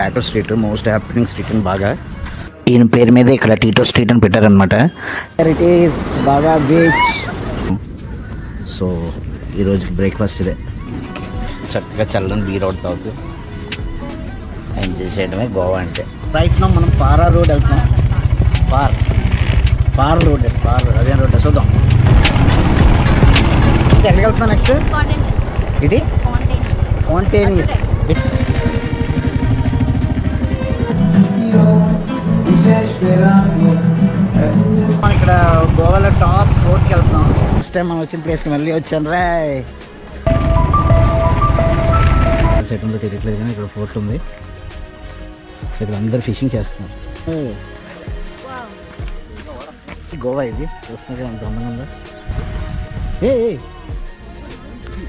Tattoo street most happening street అని బాగా ఈయన పేరు మీద ఇక్కడ టీటో స్ట్రీట్ అని పెట్టారనమాట. ఇట్ ఈస్ బాగా బీచ్. సో ఈరోజుకి బ్రేక్ఫాస్ట్ ఇదే, చక్కగా చల్లని బీర్ అవుట్ తాగుతూ ఎంజాయ్ చేయడమే గోవా అంటే. రైట్ నో మనం పారా రోడ్ వెళ్తున్నాం. పార్ రోడ్ అదే రోడ్ చూద్దాం. ఎక్కడికి వెళ్తున్నాం నెక్స్ట్? ఇది ఫౌంటైన్స్. మనం ఇక్కడ గోవాలో టాప్ ఫోర్ట్కి వెళ్తున్నాం. ఫస్ట్ టైం మనం వచ్చిన ప్లేస్కి మళ్ళీ వచ్చాను రా. సైట్ ఉందో తెలియట్లేదు కానీ ఇక్కడ ఫోర్ట్ ఉంది. సో ఇక్కడ అందరు ఫిషింగ్ చేస్తున్నారు. గోవా ఇది చూస్తున్నా ఎంత అందంగా ఉందో.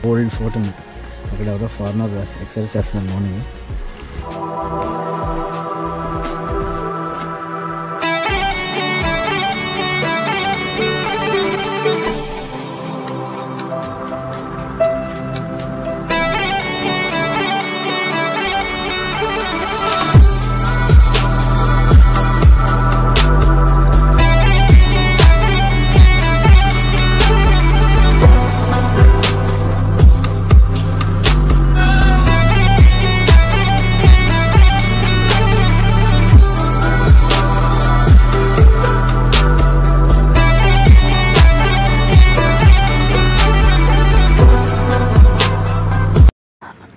ఓల్డ్ ఫోర్ట్ అన్నమాట. అక్కడ ఎవరో ఫారినర్ ఎక్సర్సైజ్ చేస్తున్నారు మార్నింగ్.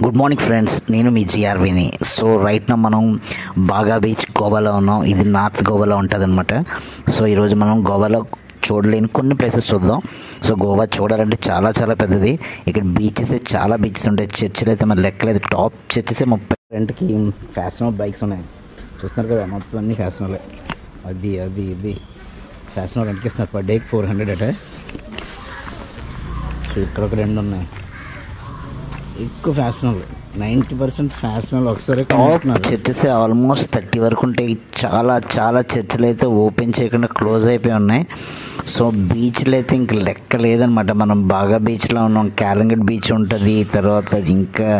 గుడ్ మార్నింగ్ ఫ్రెండ్స్, నేను మీ జిఆర్విని. సో రైట్ నా మనం బాగా బీచ్ గోవాలో ఉన్నాం. ఇది నార్త్ గోవాలో ఉంటుంది అనమాట. సో ఈరోజు మనం గోవాలో చూడలేని కొన్ని ప్లేసెస్ చూద్దాం. సో గోవా చూడాలంటే చాలా చాలా పెద్దది. ఇక్కడ బీచెస్ చాలా బీచెస్ ఉంటాయి. చర్చిలు అయితే మరి లెక్కలేదు. Top churches 30. రెంట్కి ఫ్యాషనబుల్ బైక్స్ ఉన్నాయి చూస్తున్నారు కదా, మొత్తం అన్నీ ఫ్యాషనబుల్. అది ఇది ఫ్యాషనబుల్ రెంట్కి ఇస్తున్నారు. పర్ డేకి 400 అట. సో ఇక్కడ ఒక 2 ఉన్నాయి. ఎక్కువ ఫ్యాషనబుల్, 90% ఫ్యాషనబుల్. ఒకసారి చర్చెస్ ఆల్మోస్ట్ 30 వరకు ఉంటాయి. చాలా చాలా చర్చిలు అయితే ఓపెన్ చేయకుండా క్లోజ్ అయిపోయి ఉన్నాయి. సో బీచ్లు అయితే ఇంక లెక్క లేదనమాట. మనం బాగా బీచ్లో ఉన్నాం. క్యాలంగట్ బీచ్ ఉంటుంది, తర్వాత ఇంకా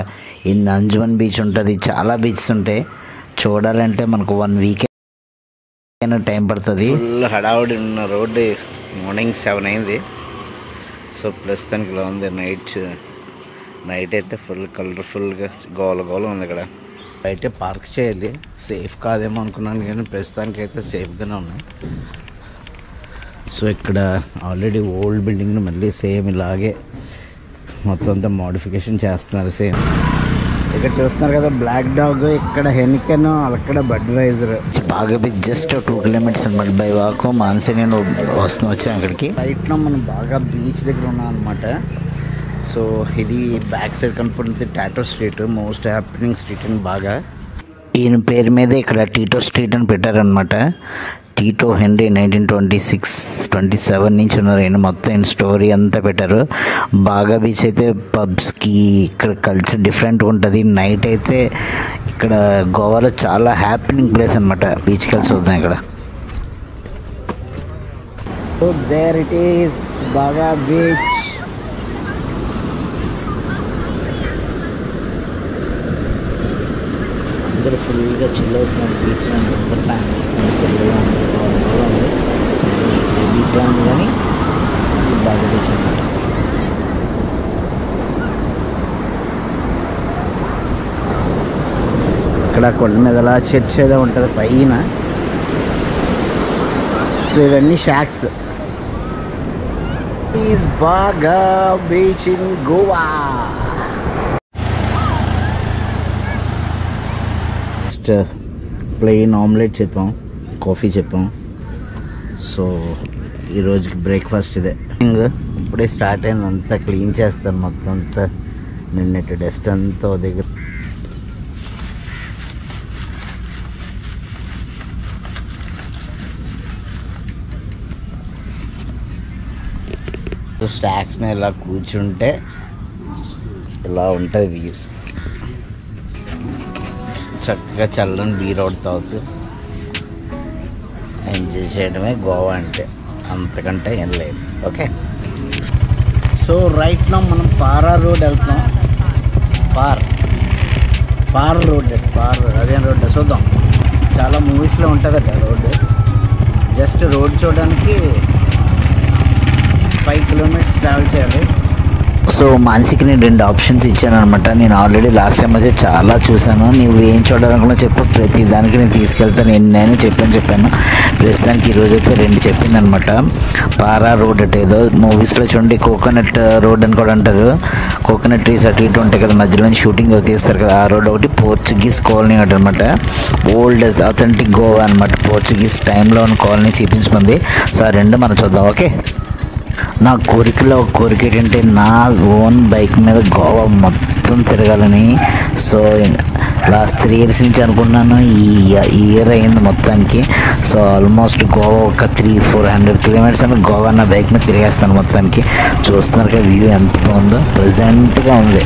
అంజుమన్ బీచ్ ఉంటుంది. చాలా బీచెస్ ఉంటాయి. చూడాలంటే మనకు 1 వీక్ టైం పడుతుంది. ఫుల్ హడావుడి ఉన్న రోడ్డు. మార్నింగ్ 7 అయింది. సో ప్రస్తుతానికి ఇలా ఉంది. నైట్ అయితే ఫుల్ కలర్ఫుల్గా గోల ఉంది. ఇక్కడ అయితే పార్క్ చేయాలి. సేఫ్ కాదేమో అనుకున్నాను కానీ ప్రస్తుతానికి అయితే సేఫ్గానే ఉన్నాయి. సో ఇక్కడ ఆల్రెడీ ఓల్డ్ బిల్డింగ్ని మళ్ళీ సేమ్ ఇలాగే మొత్తం అంతా మోడిఫికేషన్ చేస్తున్నారు. సేమ్ ఇక్కడ చూస్తున్నారు కదా బ్లాక్ డాగ్, ఇక్కడ హెనికెన్, అక్కడ బడ్వైజర్. బాగా బీచ్ జస్ట్ 2 కిలోమీటర్స్ అనమాట. బై వాక్ మాన్సీ నేను వచ్చాను అక్కడికి. రైట్లో మనం బాగా బీచ్ దగ్గర ఉన్నాం అనమాట. సో ఇది బ్యాక్ సైడ్ కనపడుతుంది tattoo street, most happening street అని బాగా. ఈయన పేరు మీద ఇక్కడ టీటో స్ట్రీట్ అని పెట్టారనమాట. టీటో హెన్రీ 1926-27 నుంచి ఉన్నారు. ఈయన మొత్తం ఈయన స్టోరీ అంతా పెట్టారు. బాగా బీచ్ అయితే పబ్స్కి ఇక్కడ కల్చర్ డిఫరెంట్గా ఉంటుంది. నైట్ అయితే ఇక్కడ గోవాలో చాలా హ్యాపెనింగ్ ప్లేస్ అనమాట. బీచ్కి కలిసి వద్దాం ఇక్కడ. సో దేర్ ఇట్ ఈస్ బాగా బీచ్. అందరూ ఫుల్గా చిల్ అవుతున్నారు బీచ్లో. అందరూ ఫ్యామిలీస్ పిల్లలు అందరూ గోవాలో ఉంది. బీచ్లో ఉంది కానీ బాగా బీచ్ అన్నమాట. ఇక్కడ కొండ మీద అలా చర్చ్ ఏదో ఉంటుంది పైన. సో ఇవన్నీ షాక్స్. ఈజ్ బాగా beach in Goa. Plain omelette చెప్పాం, కాఫీ చెప్పాం. సో ఈరోజుకి బ్రేక్ఫాస్ట్ ఇదే. ఇప్పుడే స్టార్ట్ అయింది. అంతా క్లీన్ చేస్తాను మొత్తం అంతా. నిన్నటి డస్ట్ అంతా దగ్గర. స్టాక్స్ మీద ఇలా కూర్చుంటే ఇలా ఉంటుంది వ్యూ. చక్కగా చల్లని బీర్ అవుట్ తాగుతూ ఎంజాయ్ చేయడమే గోవా అంటే. అంతకంటే ఏం లేదు. ఓకే, సో రైట్ నా మనం పారా రోడ్ వెళ్తున్నాం. పార్ రోడ్, అదేం రోడ్ చూద్దాం. చాలా మూవీస్లో ఉంటుందట రోడ్డు. జస్ట్ రోడ్ చూడడానికి 5 కిలోమీటర్స్ ట్రావెల్ చేయాలి. సో మానసికి నేను 2 ఆప్షన్స్ ఇచ్చాను అనమాట. నేను ఆల్రెడీ లాస్ట్ టైం అయితే చాలా చూశాను. నువ్వు ఏం చూడాలనుకున్నా చెప్పు, ప్రతి దానికి నేను తీసుకెళ్తాను. నేను చెప్పాను. ప్రస్తుతానికి ఈరోజు అయితే 2 చెప్పింది అనమాట. పారా రోడ్ అంటే ఏదో మూవీస్లో చూడండి కోకోనట్ రోడ్ అని కూడా అంటారు. కోకోనట్ ట్రీస్ అటు ఇటు ఉంటాయి కదా, మధ్యలో షూటింగ్ తీస్తారు కదా, ఆ రోడ్ ఒకటి. పోర్చుగీస్ కాలనీ ఒకటి అనమాట. ఓల్డ్ అథెంటిక్ గోవా అనమాట. పోర్చుగీస్ టైంలో ఉన్న కాలనీ చూపించుకుంది. సో ఆ 2 మనం చూద్దాం. ఓకే, నా కోరికలో ఒక కోరిక ఏంటంటే నా ఓన్ బైక్ మీద గోవా మొత్తం తిరగాలని. సో లాస్ట్ 3 ఇయర్స్ నుంచి అనుకున్నాను. ఈ ఇయర్ అయింది మొత్తానికి. సో ఆల్మోస్ట్ గోవా ఒక 300-400 కిలోమీటర్స్ అని గోవా నా బైక్ మీద తిరిగేస్తాను మొత్తానికి. చూస్తున్నారు కదా వ్యూ ఎంత బాగుందో, ప్రెజెంట్గా ఉంది.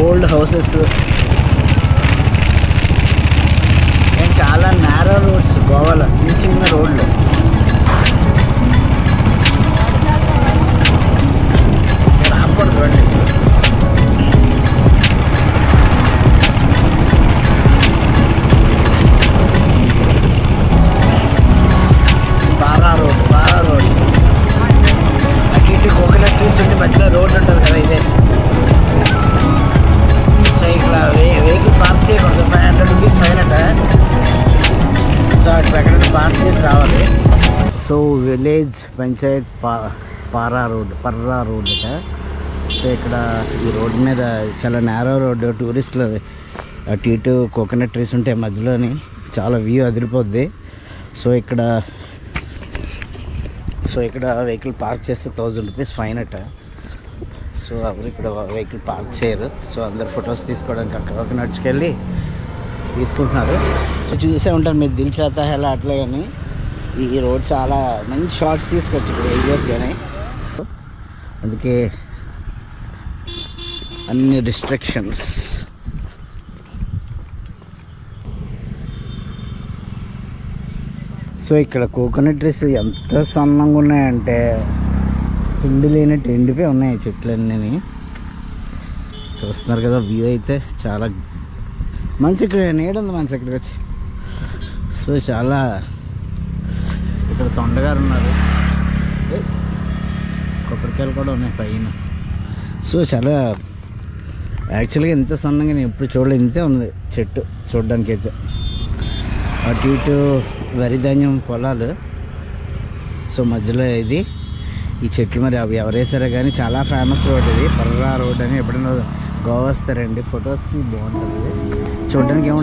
ఓల్డ్ హౌసెస్, చాలా నేరో రోడ్స్ గోవాలో, చిన్న రోడ్లు. రాకూడదు రండి. పారా రోడ్ అటు ఇటు కోకోనట్ ట్రీస్ ఉంటే మధ్యలో రోడ్ ఉంటుంది కదా, ఇదే. సో ఇక్కడ వెహికల్ పార్క్ చేయకూడదు. 500 రూపీస్ ఫైనట. సో అట్లా ఎక్కడ పార్క్ చేసి రావాలి. సో విలేజ్ పంచాయత్ పర్రా రోడ్ అట. సో ఇక్కడ ఈ రోడ్ మీద చాలా నేరో రోడ్డు, టూరిస్టులు అటు ఇటు కోకోనట్ ట్రీస్ ఉంటాయి మధ్యలోని, చాలా వ్యూ అదిరిపోద్ది. సో ఇక్కడ వెహికల్ పార్క్ చేస్తే 1000 రూపీస్ ఫైన్ అట. సో ఎవరు ఇక్కడ వెహికల్ పార్క్ చేయరు. సో అందరు ఫొటోస్ తీసుకోవడానికి అక్కడ నడుచుకెళ్ళి తీసుకుంటున్నారు. సో చూసే ఉంటారు మీరు దిల్ చాతా హై అట్లే. కానీ ఈ రోడ్ చాలా మంచి షార్ట్స్ తీసుకోవచ్చు ఇప్పుడు వీడియోస్. కానీ అందుకే అన్ని రిస్ట్రిక్షన్స్. సో ఇక్కడ కోకోనట్ ట్రీస్ ఎంత సన్నంగా ఉన్నాయంటే పిండి లేనట్టు ఎండిపోయి ఉన్నాయి చెట్లన్నీ. చూస్తున్నారు కదా వ్యూ అయితే చాలా మంచి. ఇక్కడ నీడ ఉంది మంచి ఇక్కడికి వచ్చి. సో చాలా ఇక్కడ తొండగారు ఉన్నారు, కొబ్బరికాయలు కూడా ఉన్నాయి పైన. సో చాలా యాక్చువల్గా ఇంత సన్నంగా నేను ఎప్పుడు చూడలేదు. ఇంతే ఉంది చెట్టు చూడడానికి అయితే. అటు ఇటు వరి ధాన్యం పొలాలు. సో మధ్యలో ఇది ఈ చెట్లు మరి అవి ఎవరేసారో కానీ చాలా ఫేమస్ రోడ్ ఇది, పర్రా రోడ్ అని. ఎప్పుడైనా గోవా వస్తారండి, ఫొటోస్కి బాగుంటుంది చూడడానికి. ఏమో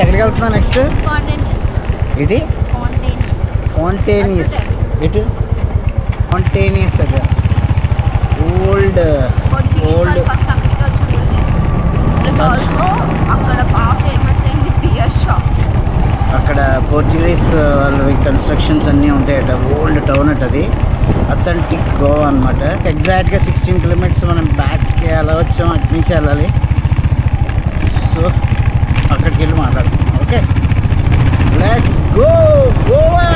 ఎక్కడికి వెళ్తున్నాం నెక్స్ట్? ఇది ఫౌంటైనియస్. ఇటు ఫౌంటైనియస్ అక్కడ ఓల్డ్ అక్కడ పోర్చుగీస్ వాళ్ళ కన్స్ట్రక్షన్స్ అన్నీ ఉంటాయట. ఓల్డ్ టౌన్ అట అది. అథెంటిక్ గోవా అనమాట. ఎగ్జాక్ట్గా 16 కిలోమీటర్స్ మనం బ్యాక్కి ఎలా వచ్చాం అటు నుంచి వెళ్ళాలి. సో అక్కడికి వెళ్ళి మాట్లాడతాం. Okay, let's go Goa.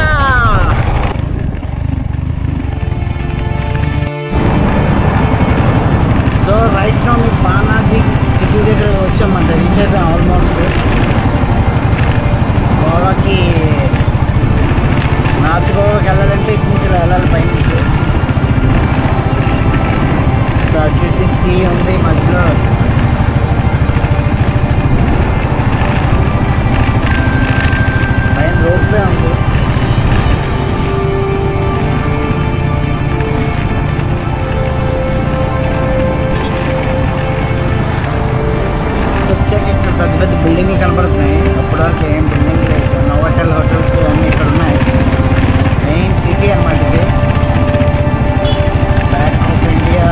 So right now me Panaji city దగ్గర వచ్చామంట. రీచ్ అయితే ఆల్మోస్ట్. గోవాకి నార్త్ గోవాకి వెళ్ళాలంటే ఇటు నుంచి వెళ్ళాలి పైనుంచి. సో అటు సీ ఉంది మధ్యలో. పైన రోడ్వే ఉంది. వచ్చాక ఇక్కడ పెద్ద పెద్ద బిల్డింగ్లు కనపడుతున్నాయి. అప్పటి వరకు ఏం బిల్డింగ్ లేదు. నోవోటెల్ హోటల్స్ అన్నీ ఇక్కడ ఉన్నాయి. మెయిన్ సిటీ అన్నమాట ఇది. Back of India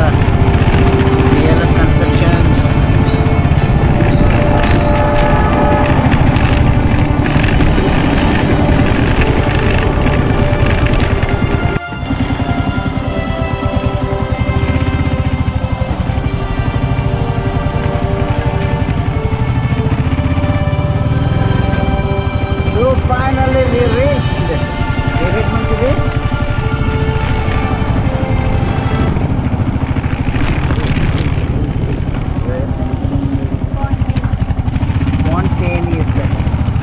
DLF construction. So finally we reached. We reached Manchidi. Spontaneous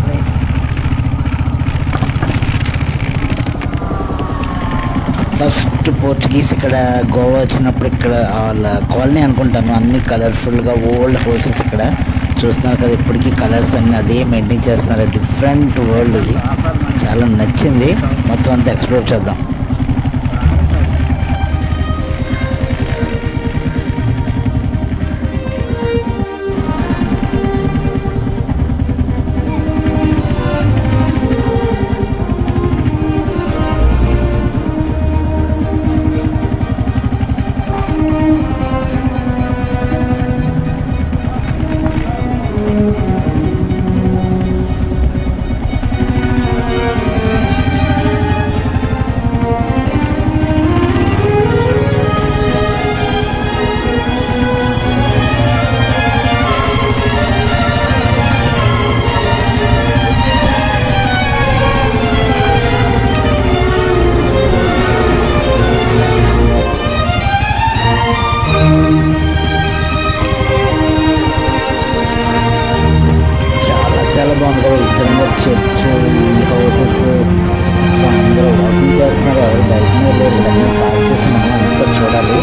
place. First Portuguese ఇక్కడ గోవా వచ్చినప్పుడు ఇక్కడ వాళ్ళ కాలనీ అనుకుంటాను. అన్ని కలర్ఫుల్గా ఓల్డ్ హౌసెస్ ఇక్కడ చూస్తున్నారు కదా. ఇప్పటికీ కలర్స్ అన్నీ అదే మెయింటైన్ చేస్తున్నారు. డిఫరెంట్ వరల్డ్ ఇది. చాలా నచ్చింది. మొత్తం అంతా ఎక్స్ప్లోర్ చేద్దాం. చాలా బాగుంది కదా. ఇద్దరు చర్చ్, ఈ హౌసెస్ అందరూ వాకింగ్ చేస్తున్నారు. ఎవరు బయట మీద లేరు. ఇవన్నీ పార్క్ చేసి మనం అంతా చూడాలి.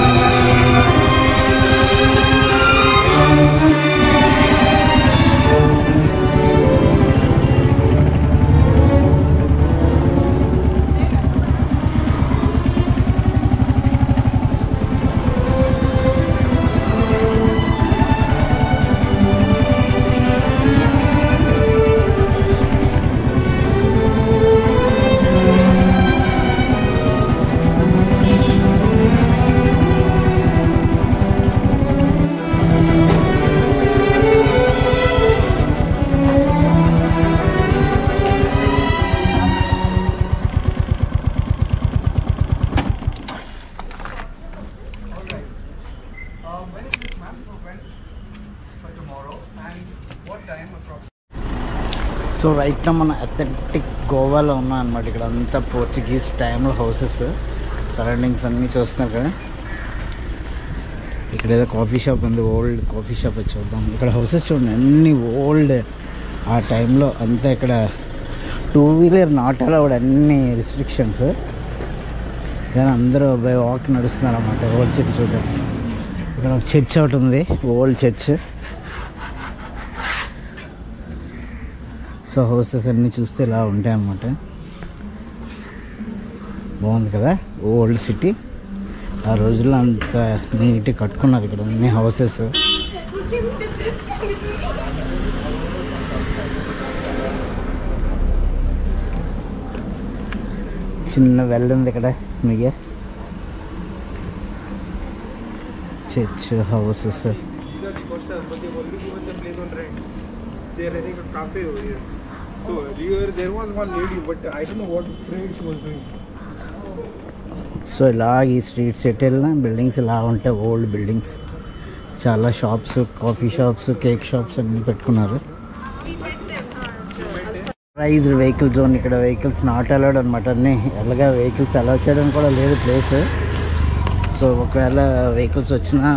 సో రైట్లో మన అథెంటిక్ గోవాలో ఉన్నాం అనమాట. ఇక్కడ అంతా పోర్చుగీస్ టైంలో హౌసెస్, సరౌండింగ్స్ అన్నీ చూస్తున్నారు కదా. ఇక్కడ ఏదో కాఫీ షాప్ ఉంది, ఓల్డ్ కాఫీ షాప్ వచ్చి చూద్దాం. ఇక్కడ హౌసెస్ చూడండి అన్నీ ఓల్డ్. ఆ టైంలో అంతా ఇక్కడ 2 వీలర్ నాట్ అలౌడ్, అన్ని రిస్ట్రిక్షన్స్. కానీ అందరూ బై వాక్ నడుస్తున్నారు అన్నమాట. ఓల్డ్ సిటీ చూద్దాం. ఇక్కడ ఒక చర్చ్ ఒకటి ఉంది, ఓల్డ్ చర్చ్. సో హౌసెస్ అన్నీ చూస్తే ఇలా ఉంటాయి అన్నమాట. బాగుంది కదా ఓల్డ్ సిటీ. ఆ రోజుల్లో అంత నీట్గా కట్టుకున్నారు ఇక్కడ అన్ని హౌసెస్. చిన్న వెల్ ఉంది ఇక్కడ. మీకు church, houses. So there was one lady, but I don't know what trade she was doing. So ఇలా ఈ స్ట్రీట్ సెట్ వెళ్ళిన బిల్డింగ్స్ ఇలా ఉంటాయి, ఓల్డ్ బిల్డింగ్స్. చాలా shops, coffee shops, cake shops అన్నీ పెట్టుకున్నారు. ప్రైజ్ వెహికల్ జోన్. ఇక్కడ వెహికల్స్ నాట్ అలౌడ్ అనమాట. అన్నీ ఎలాగా వెహికల్స్ అలౌ చేయడం కూడా లేదు ప్లేస్. సో ఒకవేళ వెహికల్స్ వచ్చినా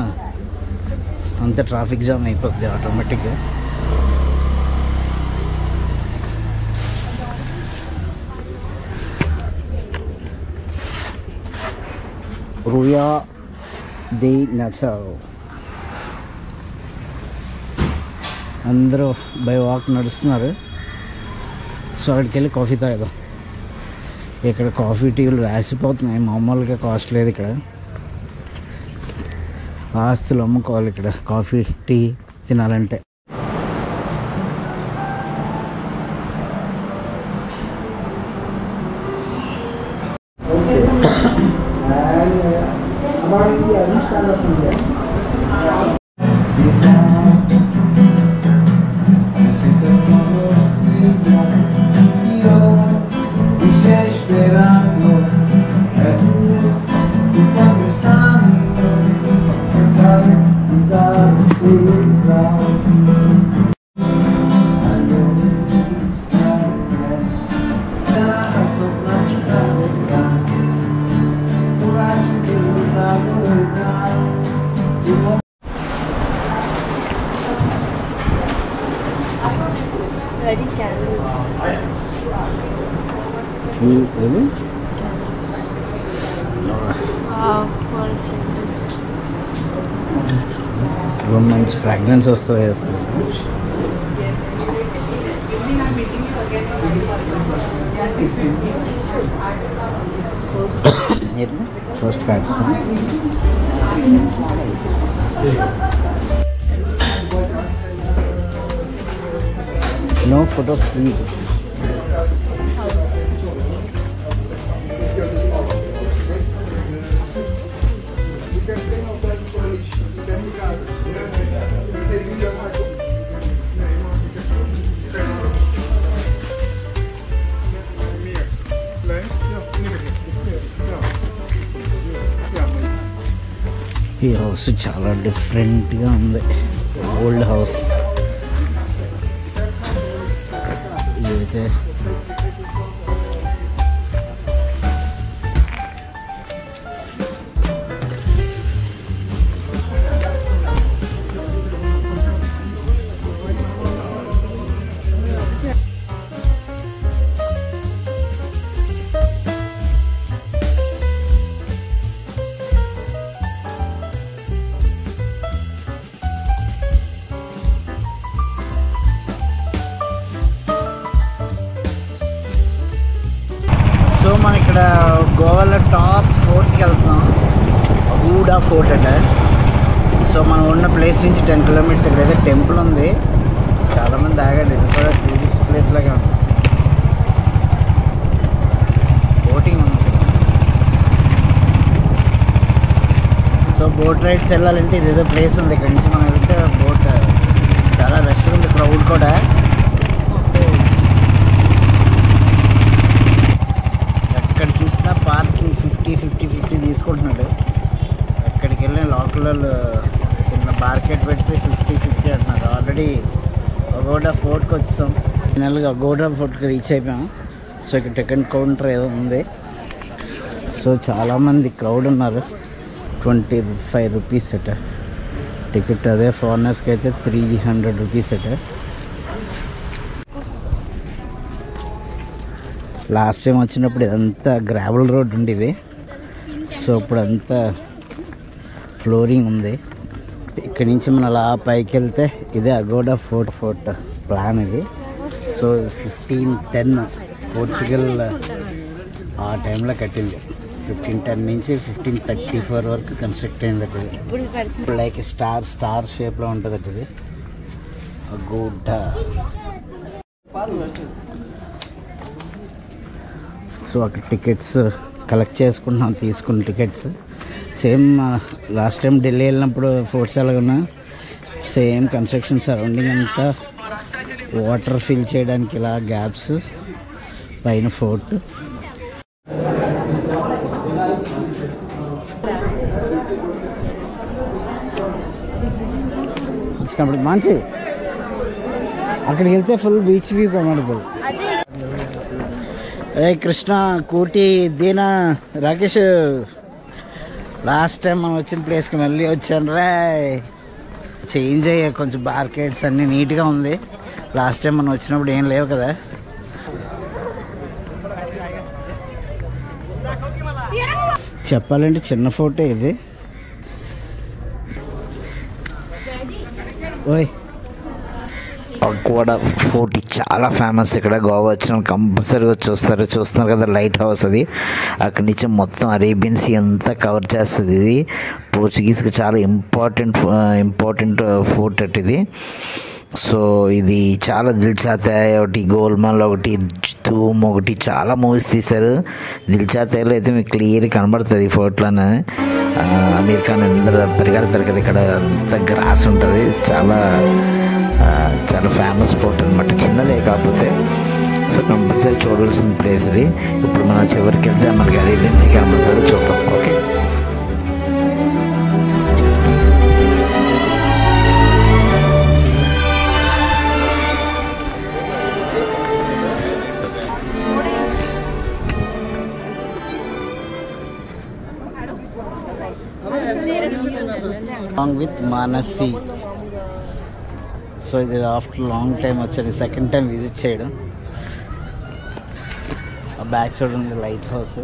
అంత ట్రాఫిక్ జామ్ అయిపోద్ది ఆటోమేటిక్గా. రూయా డి నచావ్. అందరూ బై వాక్ నడుస్తున్నారు. సో అక్కడికి వెళ్ళి కాఫీ తాగదాం. ఇక్కడ కాఫీ టీలు వేసిపోతున్నాయి. మామూలుగా కాస్ట్ లేదు ఇక్కడ. ఆస్తులు అమ్ముకోవాలి ఇక్కడ కాఫీ టీ తినాలంటే. Ready candles. Really? Wow, what a fragrance. మంచి ఫ్రాగ్రెన్స్ వస్తుంది అసలు. Post cards no photo please. ఈ హౌస్ చాలా డిఫరెంట్గా ఉంది. ఓల్డ్ హౌస్ ఇదైతే సో మనం ఇక్కడ గోవాలో టాప్ ఫోర్ట్కి వెళ్తున్నాం. అగూడా ఫోర్ట్ అంటే. సో మనం ఉన్న ప్లేస్ నుంచి 10 కిలోమీటర్స్ ఇక్కడైతే టెంపుల్ ఉంది. చాలామంది ఆగండి. ఇది కూడా టూరిస్ట్ ప్లేస్ లాగా ఉంది. బోటింగ్ ఉంది. సో బోట్ రైడ్స్ వెళ్ళాలంటే ఇదేదో ప్లేస్ ఉంది. ఇక్కడ నుంచి మనం వెళ్తే బోట్ చాలా రష్ ఉంది. క్రౌడ్ కూడా. ఎక్కడ చూసినా పార్కింగ్ 50 తీసుకుంటున్నాడు. ఎక్కడికి వెళ్ళిన లోకల్ చిన్న మార్కెట్ పెడితే 50 అంటున్నారు. ఆల్రెడీ అగోడా ఫోర్ట్కి వచ్చాం. ఫైనల్గా అగోడా ఫోర్ట్కి రీచ్ అయిపోయాం. సో ఇక్కడ టికెట్ కౌంటర్ ఏదో ఉంది. సో చాలామంది క్రౌడ్ ఉన్నారు. 25 రూపీస్ అట టికెట్. అదే ఫారినర్స్కి అయితే 300 రూపీస్ అట. లాస్ట్ టైం వచ్చినప్పుడు ఇదంతా గ్రావెల్ రోడ్ ఉండేది. సో ఇప్పుడు అంతా ఫ్లోరింగ్ ఉంది. ఇక్కడి నుంచి మనం అలా పైకి వెళ్తే ఇదే అగోడా ఫోర్ట్ ప్లాన్ ఇది. సో 1510 పోర్చుగల్ ఆ టైంలో కట్టింది. 1510 నుంచి 1534 వరకు కన్స్ట్రక్ట్ అయింది. అది లైక్ స్టార్ షేప్లో ఉంటుంది. అది అగోడా. సో అక్కడ టికెట్స్ కలెక్ట్ చేసుకుంటున్నాం. తీసుకున్న tickets same last time Delhi వెళ్ళినప్పుడు ఫోర్ట్స్ ఎలాగున్నా సేమ్ కన్స్ట్రక్షన్. సరౌండింగ్ అంతా వాటర్ ఫిల్ చేయడానికి ఇలా గ్యాప్స్, పైన ఫోర్ట్. మాన్సి అక్కడికి వెళ్తే ఫుల్ బీచ్ వ్యూ కనబడుతుంది. ఏ కృష్ణ, కూటి, దీనా, రాకేష్ లాస్ట్ టైం మనం వచ్చిన ప్లేస్కి మళ్ళీ వచ్చాను రా. చేంజ్ అయ్యాయి కొంచెం. మార్కెట్స్ అన్నీ నీట్గా ఉంది. లాస్ట్ టైం మనం వచ్చినప్పుడు ఏం లేవు కదా. చెప్పాలంటే చిన్న ఫోటో ఇది. ఓయ్ అక్వాడా ఫోర్ట్ చాలా ఫేమస్ ఇక్కడ. గోవా వచ్చిన కంపల్సరీగా చూస్తున్నారు కదా లైట్ హౌస్. అది అక్కడి నుంచి మొత్తం అరేబియన్ సీ అంతా కవర్ చేస్తుంది. ఇది పోర్చుగీస్కి చాలా ఇంపార్టెంట్ ఫోర్ట్ అట్ ఇది. సో ఇది చాలా దిల్చాతాయ్ ఒకటి, గోల్మాల్ ఒకటి, ధూమ్ ఒకటి, చాలా మూవీస్ తీశారు. దిల్చాతాయ్లో అయితే మీకు క్లియర్గా కనబడుతుంది ఫోర్ట్లోనే. అమీర్ ఖాన్ అందరూ పరిగెడతారు కదా, ఇక్కడ అంత గ్రాస్ ఉంటుంది. చాలా ఫేమస్ ఫోర్ట్ అనమాట, చిన్నదే కాకపోతే. సో కంపల్సరీ చూడాల్సిన ప్లేస్ ఇది. ఇప్పుడు మనం చివరికి వెళ్తే మనకి అరేబియన్ సీ కనబడుతుంది, చూద్దాం. Okay, along with Manasi. So ఇది ఆఫ్టర్ లాంగ్ టైం వచ్చేది, సెకండ్ టైం విజిట్ చేయడం. ఆ బ్యాక్ సైడ్ ఉంది లైట్ హౌస్.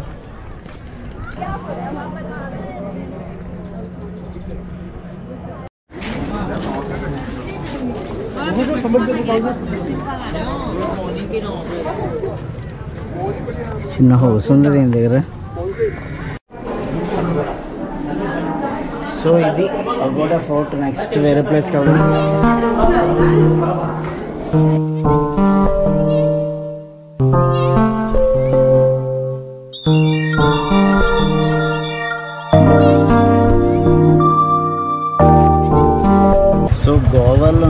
చిన్న హౌస్ ఉంది దీని దగ్గర. సో ఇది అగోడా ఫోర్ట్. నెక్స్ట్ వేరే ప్లేస్ కావాలి. సో గోవాలో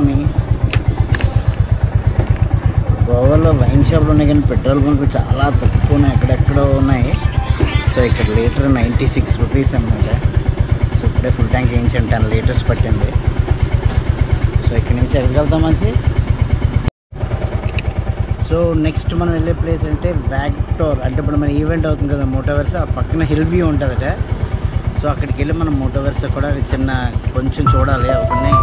వైన్ షాప్లు ఉన్నాయి, కానీ పెట్రోల్ బంకులు చాలా తక్కువ ఉన్నాయి, ఎక్కడెక్కడో ఉన్నాయి. సో ఇక్కడ లీటర్ 96 రూపీస్ అన్నమాట. సో ఇప్పుడే ఫుల్ ట్యాంక్ వేయించాను, 10 లీటర్స్ పట్టింది. సో ఇక్కడి నుంచి ఎక్కడికి వెళ్తాం మంచి. సో నెక్స్ట్ మనం వెళ్ళే ప్లేస్ అంటే వ్యాగ్టోర్. అంటే ఇప్పుడు మన ఈవెంట్ అవుతుంది కదా మోటోవర్స్, ఆ పక్కన హిల్ వ్యూ ఉంటుందట. సో అక్కడికి వెళ్ళి మనం మోటోవర్స్ కూడా చిన్న కొంచెం చూడాలి. అవుతున్నాయి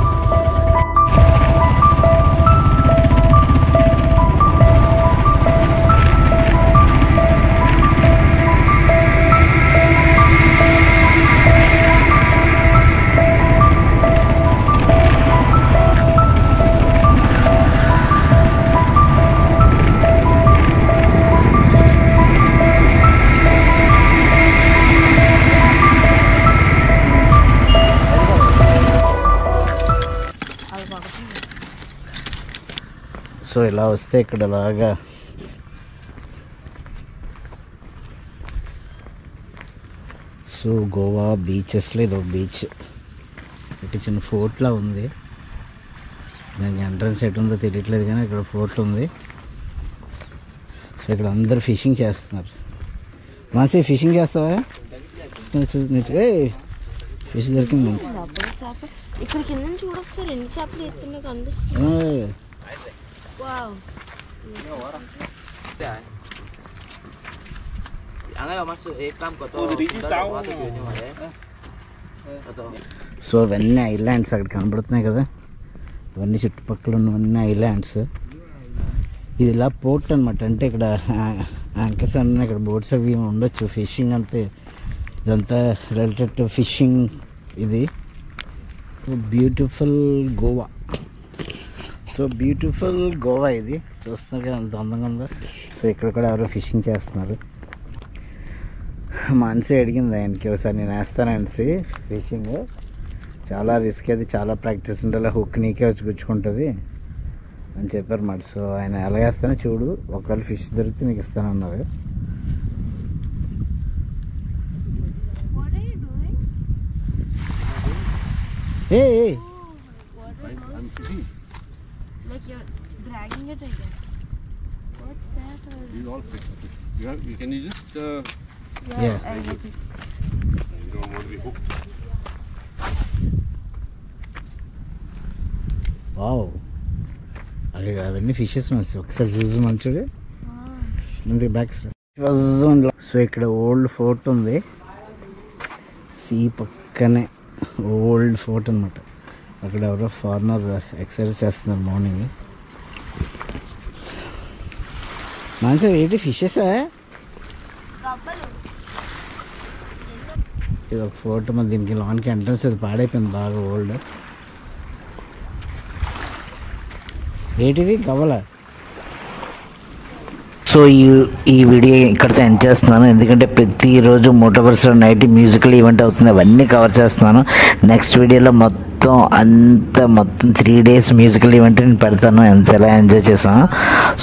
సో ఇలా వస్తే ఇక్కడ లాగా సో గోవా బీచెస్లో ఇదో బీచ్. ఇక్కడ చిన్న ఫోర్ట్లా ఉంది, దానికి ఎంట్రన్స్ ఎటు ఉందో తెలియట్లేదు, కానీ ఇక్కడ ఫోర్ట్ ఉంది. సో ఇక్కడ అందరు ఫిషింగ్ చేస్తున్నారు. మంచి ఫిషింగ్ చేస్తావా? ఫిష్ దొరికింది మంచి. ఇక్కడ కింద చూడొకసారి ఎన్ని చేపలు ఎత్తున్నా కనిపిస్తుంది. సో అవన్నీ ఐలాండ్స్ అక్కడ కనబడుతున్నాయి కదా, ఇవన్నీ చుట్టుపక్కల ఉన్నవన్నీ ఐలాండ్స్. ఇది ఇలా పోర్ట్ అనమాట. అంటే ఇక్కడ యాంకర్స్ అన్నీ ఇక్కడ బోట్స్ అవి ఉండొచ్చు. ఫిషింగ్ అంతే, ఇదంతా రిలేటెడ్ టు ఫిషింగ్. ఇది beautiful Goa. So beautiful Goa ఇది చూస్తున్నారు కదా, అంత అందంగా ఉందో. సో ఇక్కడ కూడా ఎవరో ఫిషింగ్ చేస్తున్నారు. మాన్సి అడిగింది ఆయనకి ఒకసారి నేను వేస్తాననేసి ఫిషింగ్. చాలా రిస్క్, అది చాలా ప్రాక్టీస్ ఉండాలి, హుక్ నీకే వచ్చి గుచ్చుకుంటుంది అని చెప్పారు మాట. సో ఆయన ఎలా వేస్తానో చూడు, ఒకవేళ ఫిష్ దొరికితే నీకు ఇస్తానన్నారు. ఏ Like you're dragging it again. What's that? These all fish. You can you just Yeah. I get it. you don't want to be hooked. Wow, అరే అవన్నీ ఫిషెస్ మంచి. ఒకసారి చూసి మంచుడు ముందు బ్యాక్. సో ఇక్కడ ఓల్డ్ ఫోర్ట్ ఉంది, సీ పక్కనే old fort అనమాట. అక్కడ ఎవరో ఫారినర్ ఎక్సర్సైజ్ చేస్తున్నారు మార్నింగ్. మంచిగా ఏంటి ఫిషెసా? ఇది ఒక ఫోర్ట్. మరి దీనికి లాన్కి ఎంట్రన్స్ అది పాడైపోయింది బాగా, ఓల్డ్. ఏంటిది గవ్వల. సో ఈ వీడియో ఇక్కడితో ఎండ్ చేస్తున్నాను, ఎందుకంటే ప్రతిరోజు మోటోవర్స్లో నైట్ మ్యూజికల్ ఈవెంట్ అవుతుంది, అవన్నీ కవర్ చేస్తున్నాను. నెక్స్ట్ వీడియోలో మొత్తం 3 days మ్యూజికల్ ఈవెంట్ నేను పెడతాను, ఎలా ఎంజాయ్ చేసాను.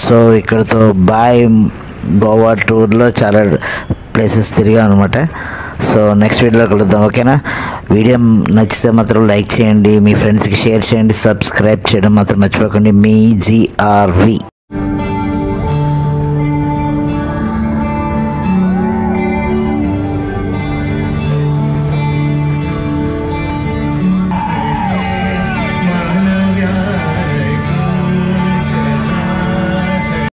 సో ఇక్కడితో బాయ్. గోవా టూర్లో చాలా ప్లేసెస్ తిరిగా అనమాట. సో నెక్స్ట్ వీడియోలో కలుద్దాం, ఓకేనా? వీడియో నచ్చితే మాత్రం లైక్ చేయండి, మీ ఫ్రెండ్స్కి షేర్ చేయండి, సబ్స్క్రైబ్ చేయడం మాత్రం మర్చిపోకండి. మీ GRV.